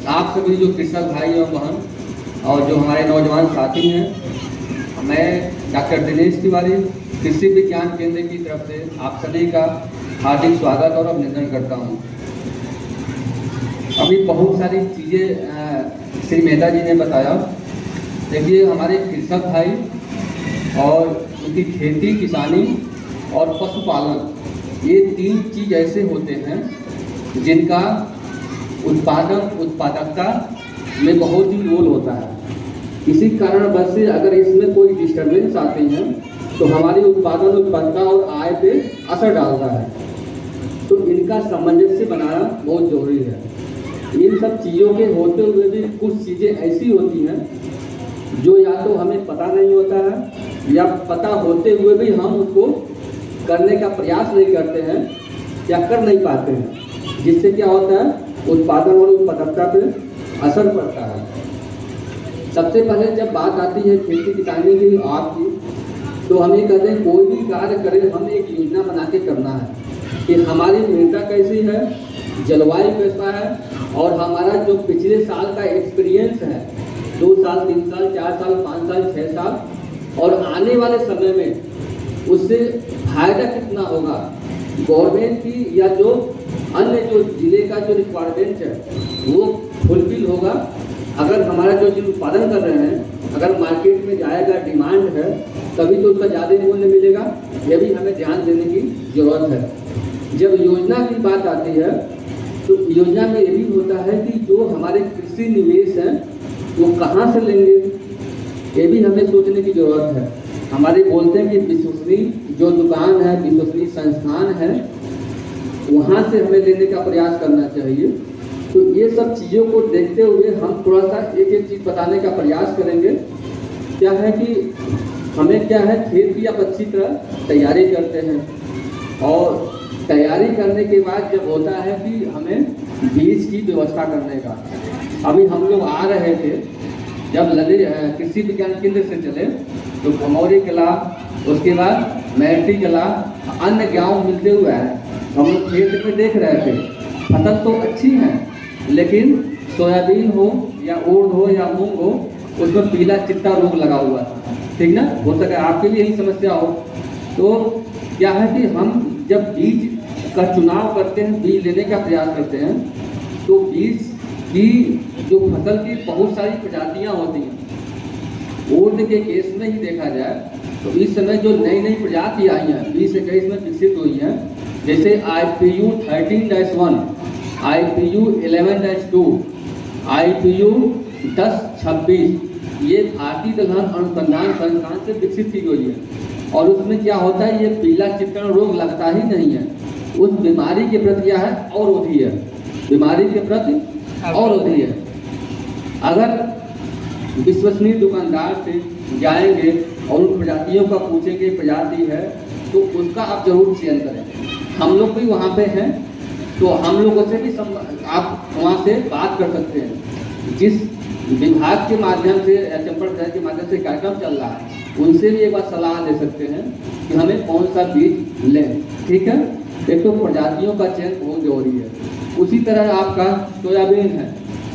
आप सभी जो कृषक भाई और बहन और जो हमारे नौजवान साथी हैं, मैं डॉक्टर दिनेश तिवारी कृषि विज्ञान केंद्र की तरफ से आप सभी का हार्दिक स्वागत और अभिनंदन करता हूं। अभी बहुत सारी चीज़ें श्री मेहता जी ने बताया। देखिए, हमारे कृषक भाई और उनकी खेती किसानी और पशुपालन, ये तीन चीज़ ऐसे होते हैं जिनका उत्पादकता में बहुत ही रोल होता है। इसी कारणवश से अगर इसमें कोई डिस्टर्बेंस आते हैं तो हमारी उत्पादकता और आय पे असर डालता है। तो इनका सामंजस्य बनाना बहुत जरूरी है। इन सब चीज़ों के होते हुए भी कुछ चीज़ें ऐसी होती हैं जो या तो हमें पता नहीं होता है या पता होते हुए भी हम उसको करने का प्रयास नहीं करते हैं या कर नहीं पाते हैं, जिससे क्या होता है उत्पादन और उत्पादकता पे असर पड़ता है। सबसे पहले जब बात आती है खेती किसानी की आपकी, तो हम ये कहते हैं कोई भी कार्य करें हमें एक योजना बना के करना है कि हमारी मृदा कैसी है, जलवायु कैसा है और हमारा जो पिछले साल का एक्सपीरियंस है 2 साल 3 साल 4 साल 5 साल 6 साल और आने वाले समय में उससे फायदा कितना होगा गवर्नमेंट की या जो अन्य जो जिले का जो रिक्वायरमेंट है वो फुलफिल होगा। अगर हमारा जो उत्पादन कर रहे हैं अगर मार्केट में जाएगा, डिमांड है, तभी तो उसका ज़्यादा मूल्य मिलेगा। यह भी हमें ध्यान देने की ज़रूरत है। जब योजना की बात आती है तो योजना में ये भी होता है कि जो हमारे कृषि निवेश हैं वो कहाँ से लेंगे, ये भी हमें सोचने की ज़रूरत है। हमारे बोलते हैं कि विश्वसनीय जो दुकान है, विश्वसनीय संस्थान है, वहाँ से हमें लेने का प्रयास करना चाहिए। तो ये सब चीज़ों को देखते हुए हम थोड़ा सा एक एक चीज़ बताने का प्रयास करेंगे। क्या है कि हमें क्या है खेत की आप अच्छी तरह तैयारी करते हैं और तैयारी करने के बाद जब होता है कि हमें बीज की व्यवस्था करने का। अभी हम लोग आ रहे थे जब कृषि विज्ञान केंद्र से चले तो भमौरी कला, उसके बाद मैटी कला, अन्य गाँव मिलते हुए हैं। हम लोग खेत में देख रहे थे फसल तो अच्छी है लेकिन सोयाबीन हो या उड़द हो या मूंग हो उसमें पीला चिट्टा रोग लगा हुआ था। ठीक ना, हो सके आपके लिए यही समस्या हो। तो क्या है कि हम जब बीज का चुनाव करते हैं, बीज लेने का प्रयास करते हैं, तो बीज की जो फसल की बहुत सारी प्रजातियां होती हैं। उड़द के केस में ही देखा जाए तो इस समय जो नई नई प्रजाति आई हैं 2021 में विकसित हुई हैं, जैसे IPU 13-1, IPU 11-2, IPU 10-26, ये भारतीय दलहन अनुसंधान संस्थान से विकसित की गई है। और उसमें क्या होता है, ये पीला चिट्टा रोग लगता ही नहीं है। उस बीमारी के प्रति क्या है और होती है, बीमारी के प्रति और होती है। अगर विश्वसनीय दुकानदार से जाएंगे और उन प्रजातियों का पूछेंगे प्रजाति है तो उसका आप जरूर चयन करें। हम लोग भी वहाँ पे हैं तो हम लोगों से भी आप वहाँ से बात कर सकते हैं। जिस विभाग के माध्यम से या चंपड़ के माध्यम से कार्यक्रम चल रहा है उनसे भी एक बार सलाह दे सकते हैं कि हमें कौन सा बीज लें। ठीक है, एक तो प्रजातियों का चयन बहुत जरूरी है। उसी तरह आपका सोयाबीन है,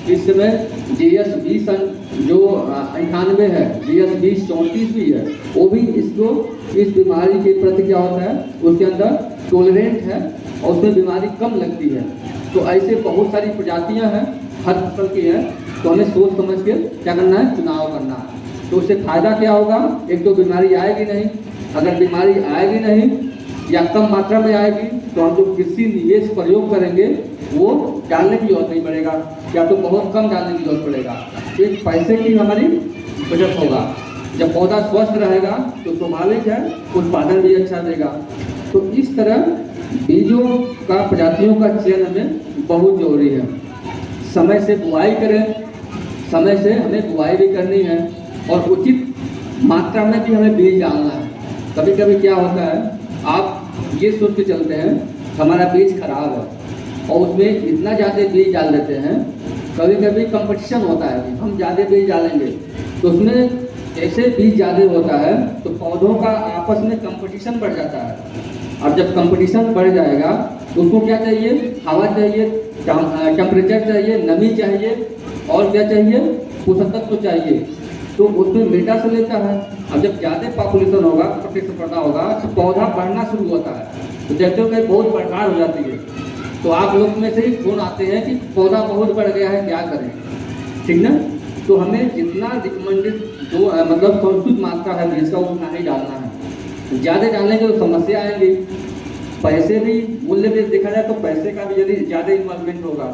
इस समय GS 20 जो 98 है, GS 20-34 भी है, वो भी इसको इस बीमारी के प्रति क्या होता है उसके अंदर टॉलरेंट है और उसमें बीमारी कम लगती है। तो ऐसे बहुत सारी प्रजातियां हैं, हर फसल की है, तो हमें सोच समझ के क्या करना है, चुनाव करना है। तो उससे फायदा क्या होगा, एक तो बीमारी आएगी नहीं। अगर बीमारी आएगी नहीं या कम मात्रा में आएगी तो हम जो कृषि निवेश प्रयोग करेंगे वो डालने की जरूरत नहीं पड़ेगा या तो बहुत कम डालने की जरूरत पड़ेगा। तो एक पैसे की हमारी बचत होगा। जब पौधा स्वस्थ रहेगा तो स्वाभाविक है उत्पादन भी अच्छा देगा। तो इस तरह बीजों का प्रजातियों का चयन हमें बहुत जरूरी है। समय से बुआई करें, समय से हमें बुआई भी करनी है और उचित मात्रा में भी हमें बीज डालना है। कभी कभी क्या होता है आप ये सोच के चलते हैं हमारा बीज खराब है और उसमें इतना ज़्यादा बीज डाल देते हैं। कभी कभी कंपटीशन होता है, हम ज़्यादा बीज डालेंगे तो उसमें जैसे बीज ज़्यादा होता है तो पौधों का आपस में कंपटीशन बढ़ जाता है। और जब कंपटीशन बढ़ जाएगा तो उसको क्या चाहिए, हवा चाहिए, टेम्परेचर चाहिए, नमी चाहिए और क्या चाहिए, पोषक तत्व चाहिए। तो उसमें मेटा से लेता है। अब जब ज़्यादा पॉपुलेशन होगा, प्रतिस्पर्धा होगा, तो पौधा बढ़ना शुरू होता है। तो देखते हो कि बहुत बड़कार हो जाती है। तो आप लोग में से ही फोन आते हैं कि पौधा बहुत बढ़ गया है, क्या करें, ठीक ना। तो हमें जितना रिकमेंडेड जो मतलब संस्कृत मात्रा है बीज का उतना ही डालना है। ज़्यादा डालने की तो समस्या आएंगी, पैसे भी मूल्य में देखा जाए तो पैसे का भी यदि ज़्यादा इन्वॉल्वमेंट होगा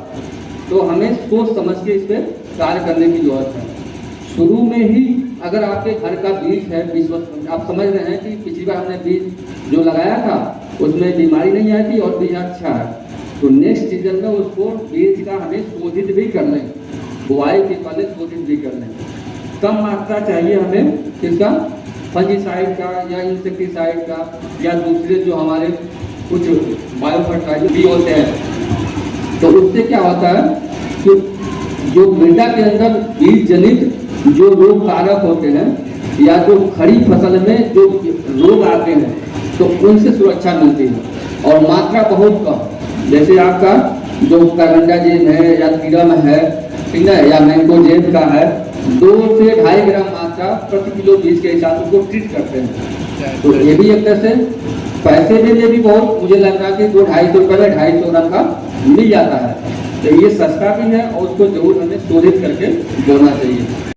तो हमें सोच समझ के इस पर कार्य करने की जरूरत है। शुरू में ही अगर आपके घर का बीज है, आप समझ रहे हैं कि पिछली बार हमने बीज जो लगाया था उसमें बीमारी नहीं आई थी और बीज अच्छा है, तो नेक्स्ट सीजन में उसको बीज का हमें शोधित भी कर लें, बुआई के पहले शोधित भी कर लें। कम मात्रा चाहिए हमें किसका, फंजीसाइड का या इंसेक्टिसाइड का या दूसरे जो हमारे कुछ बायो फर्टिलाइजर भी होते हैं। तो उससे क्या होता है कि जो मृदा के अंदर बीज जनित जो रोग कारक होते हैं या जो खड़ी फसल में जो रोग आते हैं तो उनसे सुरक्षा मिलती है। और मात्रा बहुत कम, जैसे आपका जो कार्बेंडाजिम है या कीड़म है, ठीक है, या मैंकोजेब का है, 2 से 2.5 ग्राम मात्रा प्रति किलो बीज के हिसाब से उसको ट्रीट करते हैं। तो ये भी एक तरह से पैसे में भी बहुत, मुझे लग रहा है कि 200-250 रुपये में 250 ग्राम का मिल जाता है। तो ये सस्ता भी है और उसको जरूर हमें शोधित करके बोना चाहिए।